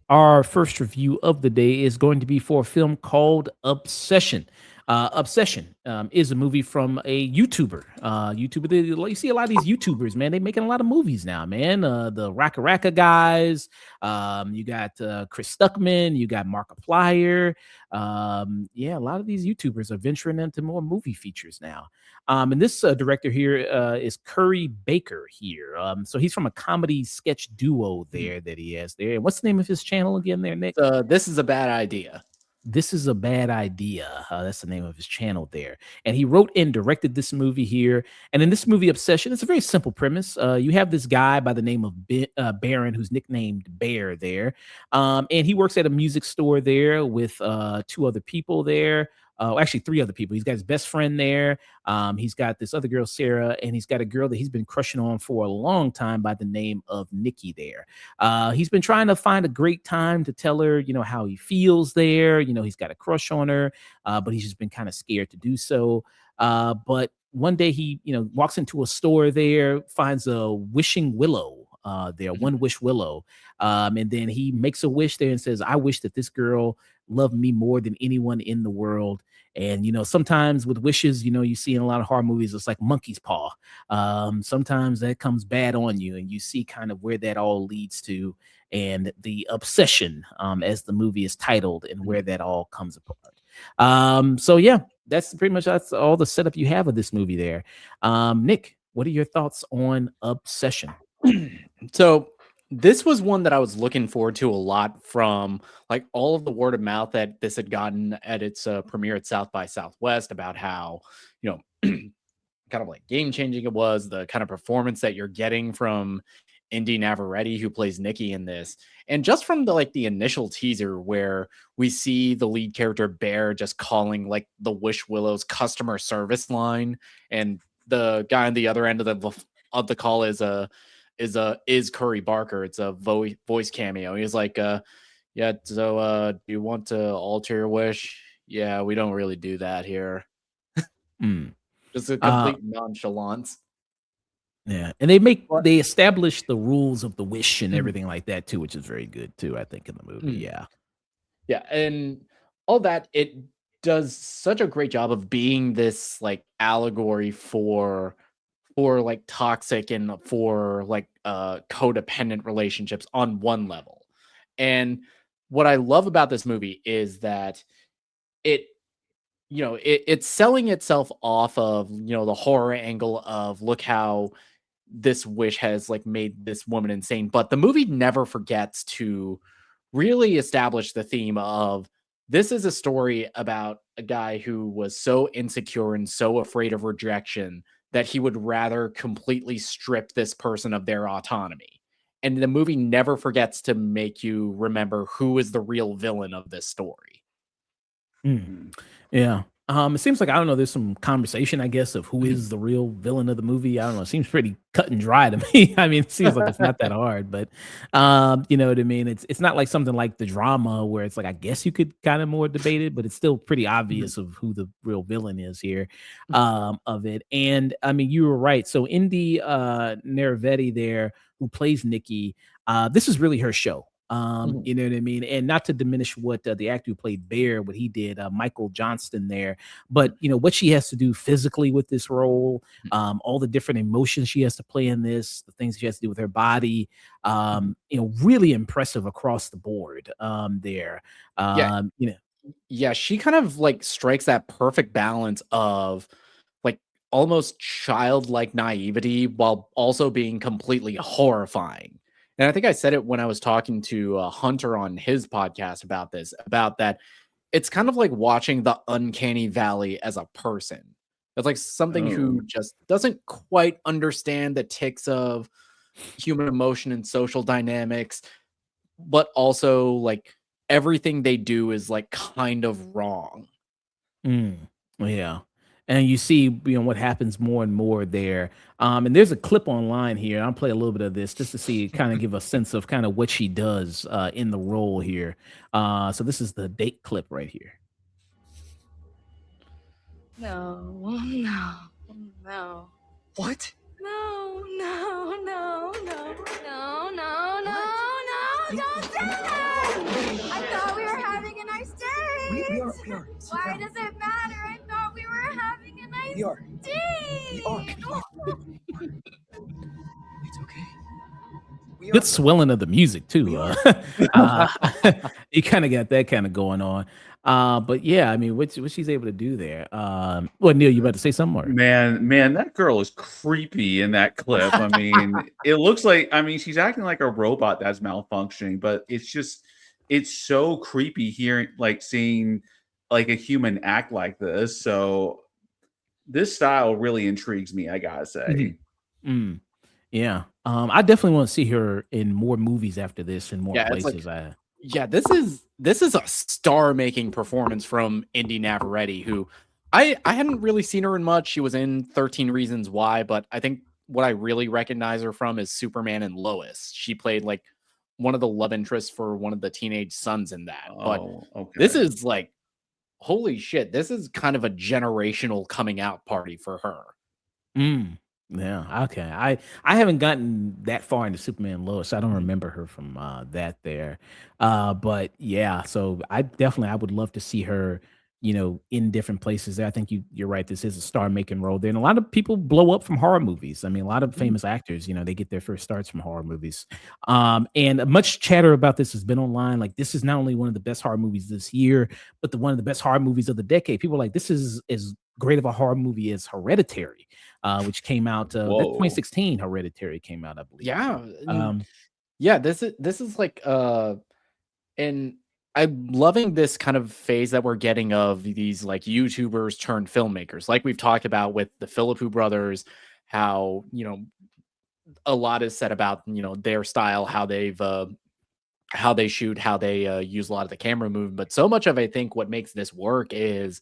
Our first review of the day is going to be for a film called Obsession. Obsession is a movie from a YouTuber. You see a lot of these YouTubers, man. They making a lot of movies now, man. The Raka Raka guys. You got Chris Stuckman. You got Markiplier. Yeah, a lot of these YouTubers are venturing into more movie features now. And this director here is Curry Baker here. So he's from a comedy sketch duo there that he has there. And what's the name of his channel again there, Nick? This is a bad idea. This is a bad idea. That's the name of his channel there. And he wrote and directed this movie here. And in this movie, Obsession, it's a very simple premise. You have this guy by the name of Baron, who's nicknamed Bear there. And he works at a music store there with two other people there. Actually, three other people. He's got his best friend there. He's got this other girl, Sarah, and he's got a girl that he's been crushing on for a long time by the name of Nikki there. He's been trying to find a great time to tell her, how he feels there. He's got a crush on her, but he's just been kind of scared to do so. But one day he, walks into a store there, finds a wishing willow. One wish willow. And then he makes a wish there and says, I wish that this girl loved me more than anyone in the world. And, sometimes with wishes, you see in a lot of horror movies, it's like monkey's paw. Sometimes that comes bad on you, and you see kind of where that all leads to, and the obsession, as the movie is titled, and where that all comes apart. So yeah, that's all the setup you have of this movie there. Nick, what are your thoughts on Obsession? So this was one that I was looking forward to a lot from like all of the word of mouth that this had gotten at its premiere at South by Southwest about how, kind of like game changing it was, the kind of performance that you're getting from Indy Navarrete, who plays Nikki in this. And just from the initial teaser where we see the lead character Bear just calling like the Wish Willow's customer service line, and the guy on the other end of the call is Curry Barker. It's a voice cameo. He's like, yeah, so do you want to alter your wish? Yeah, we don't really do that here. Just a complete nonchalance. Yeah, and they establish the rules of the wish and everything like that too, which is very good too, I think, in the movie. Yeah, and all that, it does such a great job of being this like allegory for like toxic and for like codependent relationships on one level. And what I love about this movie is that it's selling itself off of, the horror angle of look how this wish has like made this woman insane. But the movie never forgets to really establish the theme of this is a story about a guy who was so insecure and so afraid of rejection that he would rather completely strip this person of their autonomy. And the movie never forgets to make you remember who is the real villain of this story. Yeah. It seems like, I don't know, there's some conversation, I guess, of who is the real villain of the movie. I don't know. It seems pretty cut and dry to me. I mean, it seems like it's not that hard, but you know what I mean? It's not like something like the drama where it's like, I guess you could kind of more debate it, but it's still pretty obvious of who the real villain is here of it. And I mean, you were right. So Indy Naraveti there, who plays Nikki, this is really her show. You know what I mean? And not to diminish what the actor who played Bear, what he did, Michael Johnston there, but what she has to do physically with this role, all the different emotions she has to play in this, the things she has to do with her body, really impressive across the board there. Yeah, she kind of like strikes that perfect balance of like almost childlike naivety while also being completely horrifying. And I think I said it when I was talking to Hunter on his podcast about this, about that. It's kind of like watching the uncanny valley as a person. It's like something who just doesn't quite understand the ticks of human emotion and social dynamics, but also like everything they do is like kind of wrong. Yeah. and you see, what happens more and more there. And there's a clip online here. I'll play a little bit of this just to see, kind of give a sense of kind of what she does in the role here. So this is the date clip right here. No, no, no. What? No, no, no, no, no, no, no, no, don't do that! I thought we were having a nice date! We are. Why does it matter? I thought we were having a nice We are. date! It's okay. We Good swelling of the music too. Uh, you kind of got that kind of going on. But yeah, I mean, what she's able to do there. Well, Neil, you about to say something more? Man, that girl is creepy in that clip. I mean, it looks like, I mean, she's acting like a robot that's malfunctioning, but it's so creepy hearing, like seeing like a human act like this. So this style really intrigues me, I gotta say. Mhm. Mm, yeah. I definitely want to see her in more movies after this in more Yeah, it's like places. yeah, this is a star-making performance from Indy Navarrete, who I hadn't really seen her in much. She was in 13 Reasons Why, but I think what I really recognize her from is Superman and Lois. She played like one of the love interests for one of the teenage sons in that. But Oh, this okay. is like, holy shit, this is kind of a generational coming out party for her. Mm, yeah, okay. I haven't gotten that far into Superman and Lois. I don't remember her from that there. But yeah, so I would love to see her, in different places. I think you're right. This is a star making role there. And a lot of people blow up from horror movies. I mean, a lot of Mhm. famous actors, they get their first starts from horror movies. And much chatter about this has been online. Like, this is not only one of the best horror movies this year, but one of the best horror movies of the decade. People are like, this is as great of a horror movie as Hereditary, which came out, that Whoa. 2016 Hereditary came out, I believe. Yeah, and Um, yeah, this is like and I'm loving this kind of phase that we're getting of these like YouTubers turned filmmakers. Like we've talked about with the Philippou brothers, how, a lot is said about, their style, how they shoot, how they use a lot of the camera movement. But so much of, I think, what makes this work is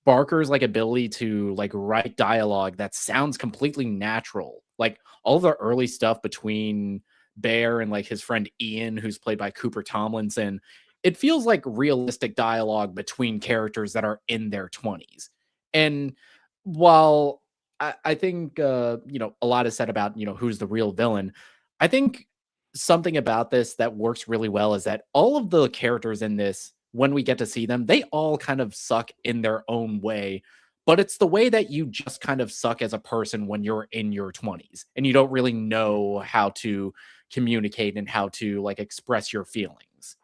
Barker's like ability to like write dialogue that sounds completely natural. Like all the early stuff between Bear and like his friend Ian, who's played by Cooper Tomlinson, it feels like realistic dialogue between characters that are in their 20s. And while I think a lot is said about, who's the real villain, I think something about this that works really well is that all of the characters in this, when we get to see them, they all kind of suck in their own way. But it's the way that you just kind of suck as a person when you're in your 20s and you don't really know how to communicate and how to like express your feelings.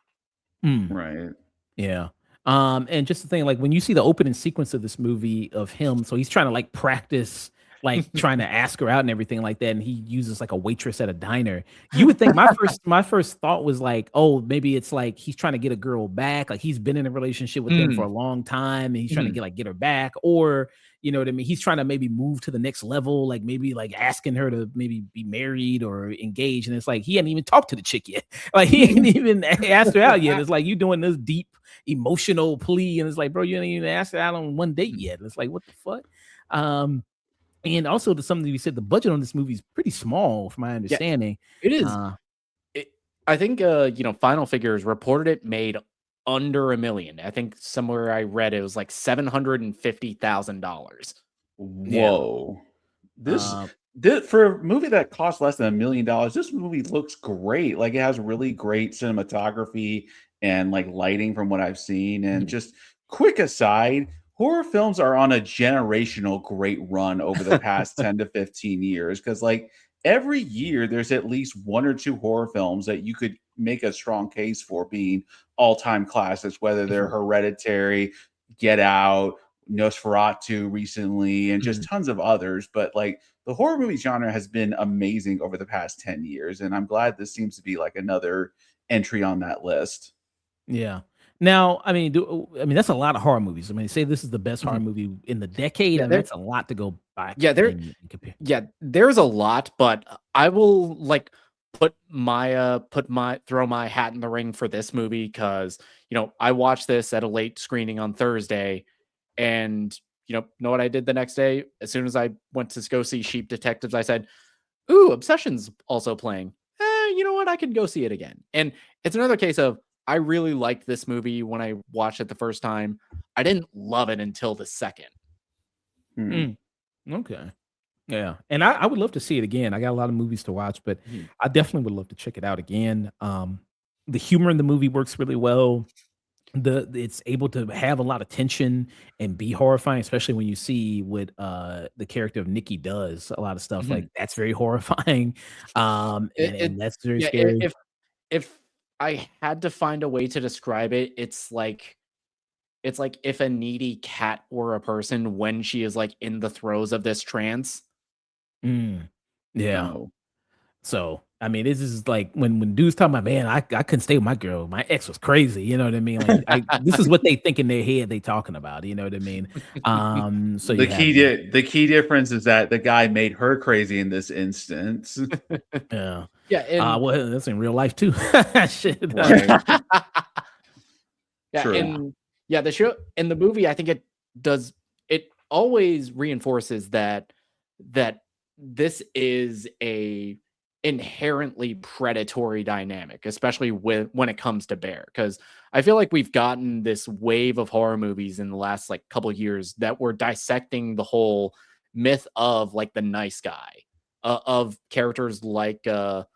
mm. Right. Yeah. And just the thing, like when you see the opening sequence of this movie of him, so he's trying to like practice, like trying to ask her out and everything like that, and he uses like a waitress at a diner. You would think my first thought was like, oh, maybe it's like he's trying to get a girl back, like he's been in a relationship with them for a Mm, long time, and he's trying to mhm. get her back, or you know what I mean? He's trying to maybe move to the next level, like maybe like asking her to maybe be married or engaged. And it's like he hadn't even talked to the chick yet. Like he ain't even asked her out yet. It's like you doing this deep emotional plea, and it's like, bro, you ain't even asked her out on one date yet. It's like, what the fuck? Um, and also to something you said, the budget on this movie is pretty small, from my Yeah, understanding. it is. Uh, I think Final Figures reported it made under a million. I think somewhere I read it was like $750,000. yeah. Whoa. This, Uh, this for a movie that costs less than $1 million, this movie looks great. Like it has really great cinematography and like lighting from what I've seen. And mhm. just quick aside, horror films are on a generational great run over the past 10 to 15 years. Cause like every year there's at least one or two horror films that you could make a strong case for being all-time classics, whether they're Mhm. Hereditary, Get Out, Nosferatu recently, and just Mhm. tons of others. But like the horror movie genre has been amazing over the past 10 years. And I'm glad this seems to be like another entry on that list. Yeah. Now, I mean that's a lot of horror movies. I mean, say this is the best horror Mhm. movie in the decade, Yeah, and there that's a lot to go back yeah, there and compare. yeah, there's a lot, but I will like put my throw my hat in the ring for this movie because I watched this at a late screening on Thursday, and know what I did the next day? As soon as I went to go see Sheep Detectives, I said, "Ooh, Obsession's also playing. You know what? I could go see it again." And it's another case of I really liked this movie when I watched it the first time. I didn't love it until the second. Hmm. Okay. Yeah, and I would love to see it again. I got a lot of movies to watch, but Mhm. I definitely would love to check it out again. The humor in the movie works really well. It's able to have a lot of tension and be horrifying, especially when you see what the character of Nikki does. A lot of stuff like Mhm. that's very horrifying, It and that's very yeah, scary. if I had to find a way to describe it, it's like if a needy cat were a person when she is like in the throes of this trance. Mm, yeah. Oh, So, I mean, this is like when dudes talking about, man, I couldn't stay with my girl. My ex was crazy. You know what I mean? Like, this is what they think in their head they talking about. You know what I mean? So you have that. the key difference is that the guy made her crazy in this instance. Yeah. Yeah, and Well, that's in real life too. Shit. Right. yeah, True. and yeah, the show in the movie, I think it always reinforces that this is a inherently predatory dynamic, especially when it comes to Bear. Because I feel like we've gotten this wave of horror movies in the last like couple of years that were dissecting the whole myth of like the nice guy, of characters like of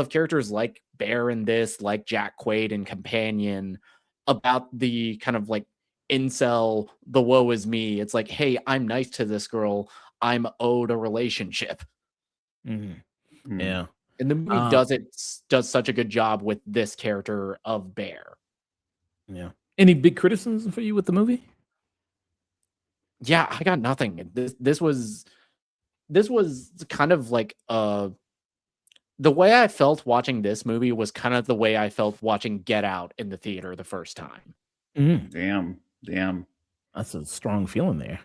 characters like Bear in this, like Jack Quaid and Companion, about the kind of like incel, the woe is me. It's like, hey, I'm nice to this girl. I'm owed a relationship. Mhm. Hmm. Yeah. And the movie Uh, does such a good job with this character of Bear. yeah. Any big criticism for you with the movie? Yeah, I got nothing. This was kind of like the way I felt watching this movie was kind of the way I felt watching Get Out in the theater the first time. Mhm. Damn. Damn. That's a strong feeling there.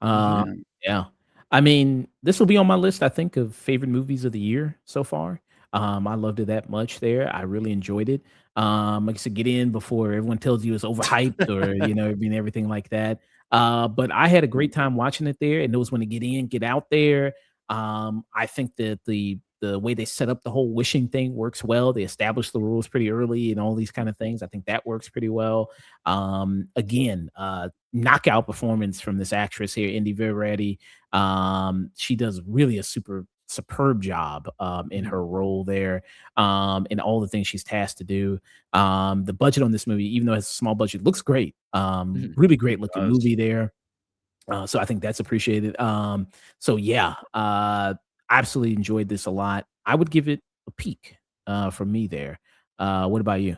Mhm. Uh, Yeah. yeah. I mean, this will be on my list, I think, of favorite movies of the year so far. I loved it that much there. I really enjoyed it. Like I said, get in before everyone tells you it's overhyped or, everything like that. But I had a great time watching it there and knows when to get in, get out there. I think that the way they set up the whole wishing thing works well. They established the rules pretty early and all these kind of things. I think that works pretty well. Again, knockout performance from this actress here, Indy Viredi. She does really a superb job in Mhm. her role there, and all the things she's tasked to do. The budget on this movie, even though it's a small budget, looks great. Mhm. Really great looking Does. movie there. So I think that's appreciated. So yeah, absolutely enjoyed this a lot. I would give it a peak from me there. What about you?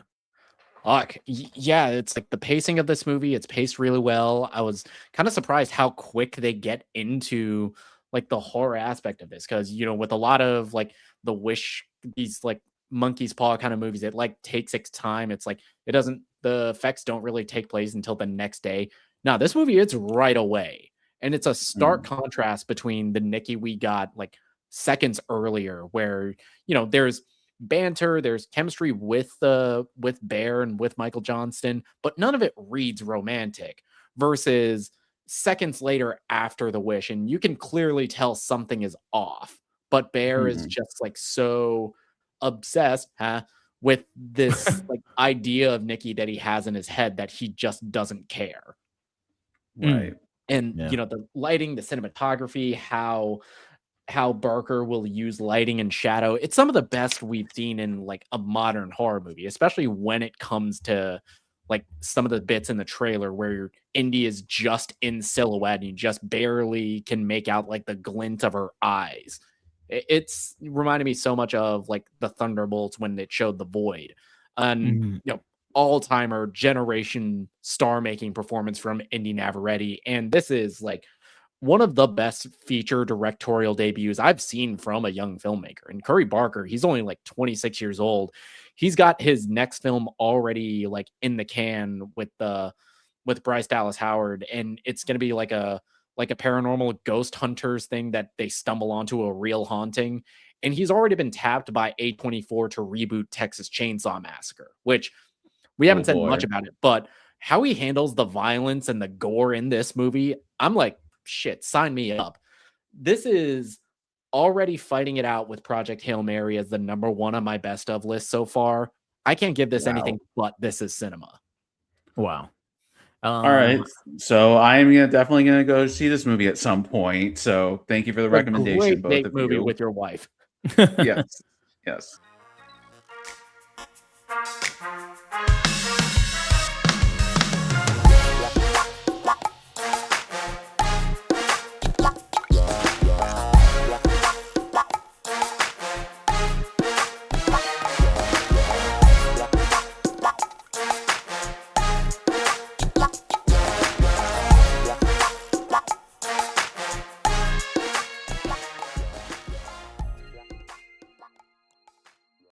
Fuck. Yeah, it's like the pacing of this movie, it's paced really well. I was kind of surprised how quick they get into like the horror aspect of this because with a lot of like the Wish, these like monkey's paw kind of movies, it like takes its time. It's like the effects don't really take place until the next day. Now, this movie, it's right away. And it's a stark Mm. contrast between the Nikki we got like seconds earlier, where there's banter, there's chemistry with Bear and with Michael Johnston, but none of it reads romantic. Versus seconds later after the wish, and you can clearly tell something is off. But Bear is Mhm. just like so obsessed, with this like idea of Nikki that he has in his head that he just doesn't care. Mm, Right. And yeah. the lighting, the cinematography, how Barker will use lighting and shadow. It's some of the best we've seen in like a modern horror movie, especially when it comes to like some of the bits in the trailer where Indy is just in silhouette and you just barely can make out like the glint of her eyes. It's reminded me so much of like the Thunderbolts when it showed the void. And Mhm. all-timer generation star making performance from Indy Navarrete. And this is like one of the best feature directorial debuts I've seen from a young filmmaker. And Curry Barker, he's only like 26 years old. He's got his next film already like in the can with Bryce Dallas Howard, and it's going to be like a paranormal ghost hunters thing that they stumble onto a real haunting. And he's already been tapped by A24 to reboot Texas Chainsaw Massacre, which we Oh haven't said boy. much about it, but how he handles the violence and the gore in this movie, I'm like, shit, sign me up. This is already fighting it out with Project Hail Mary as the #1 on my best of list so far. I can't give this anything but this is cinema. Wow. All right, so I'm definitely gonna go see this movie at some point. So thank you for the recommendation, both Great of movie you. with your wife. Yes, yes.